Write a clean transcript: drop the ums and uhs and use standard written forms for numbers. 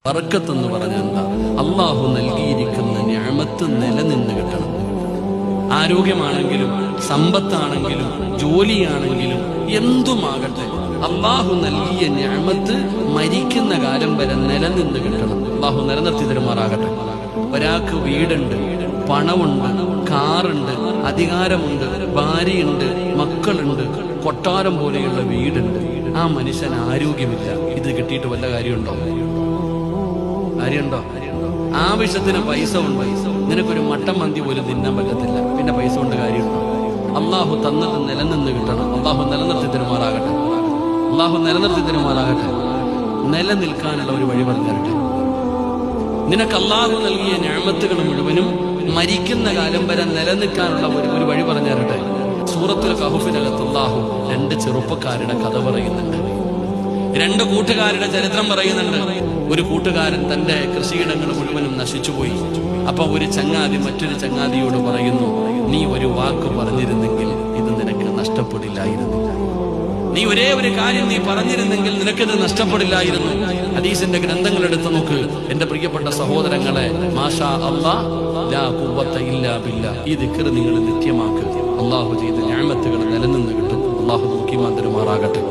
ബറക്കത്തെന്ന് പറഞ്ഞാൽ എന്താ? അള്ളാഹു നൽകിയിരിക്കുന്ന നിഅമത്ത് നിലനിന്ന് കിട്ടണം. ആരോഗ്യമാണെങ്കിലും സമ്പത്താണെങ്കിലും ജോലിയാണെങ്കിലും എന്തുമാകട്ടെ, അള്ളാഹു നൽകിയ നിഅമത്ത് മരിക്കുന്ന കാലം വരെ നിലനിന്ന് കിട്ടണം. അള്ളാഹു നിലനിർത്തി തരുമാറാകട്ടെ. ഒരാൾക്ക് വീടുണ്ട്, പണമുണ്ട്, കാറുണ്ട്, അധികാരമുണ്ട്, ഭാര്യയുണ്ട്, മക്കളുണ്ട്, കൊട്ടാരം പോലെയുള്ള വീടുണ്ട്. ആ മനുഷ്യന് ആരോഗ്യമില്ല. ഇത് കിട്ടിയിട്ട് വല്ല കാര്യമുണ്ടോ? കാര്യമുണ്ടോ? ആവശ്യത്തിന് പൈസ ഉണ്ട്, നിനക്കൊരു മട്ടൻ മന്തി പോലും തിന്നാൻ പറ്റത്തില്ല, പിന്നെ പൈസ കൊണ്ട് കാര്യമുണ്ടോ? അള്ളാഹു തന്നത് നിലനിന്ന് കിട്ടണം. അള്ളാഹു നിലനിർത്തി തരുമാറാകട്ടെ. അള്ളാഹു നിലനിർത്തി തരുമാറാകട്ടെ. നിലനിൽക്കാനുള്ള ഒരു വഴി പറഞ്ഞു തരട്ടെ. നിനക്ക് അള്ളാഹു നൽകിയ നിഅമത്തുകൾ മുഴുവനും മരിക്കുന്ന കാലം വരെ നിലനിൽക്കാനുള്ള ഒരു വഴി പറഞ്ഞു തരട്ടെ. സൂറത്തുൽ കഹ്ഫിനകത്ത് അള്ളാഹു 2 ചെറുപ്പക്കാരുടെ കഥ പറയുന്നുണ്ട്. 2 കൂട്ടുകാരുടെ ചരിത്രം പറയുന്നുണ്ട്. ഒരു കൂട്ടുകാരൻ തന്റെ കൃഷിയിടങ്ങൾ മുഴുവനും നശിച്ചുപോയി. അപ്പൊ ഒരു ചങ്ങാതി മറ്റൊരു ചങ്ങാതിയോട് പറയുന്നു, നീ ഒരു വാക്ക് പറഞ്ഞിരുന്നെങ്കിൽ ഇത് നിനക്ക് നഷ്ടപ്പെടില്ലായിരുന്നു. നീ ഒരേ ഒരു കാര്യം നീ പറഞ്ഞിരുന്നെങ്കിൽ നിനക്കിത് നഷ്ടപ്പെടില്ലായിരുന്നു. ഹദീസിന്റെ ഗ്രന്ഥങ്ങൾ എടുത്തു നോക്ക് എന്റെ പ്രിയപ്പെട്ട സഹോദരങ്ങളെ. മാഷാ അല്ലാഹ്, ലാ ഖുവത ഇല്ലാ ബില്ലാഹ്. ഈ ദിക്ർ നിങ്ങൾ നിത്യമാക്കുക. അള്ളാഹു ചെയ്ത നിഅമത്തുകൾ നിലനിന്ന് കിട്ടും. അള്ളാഹു നോക്കി മാതരുമാറാകട്ടെ.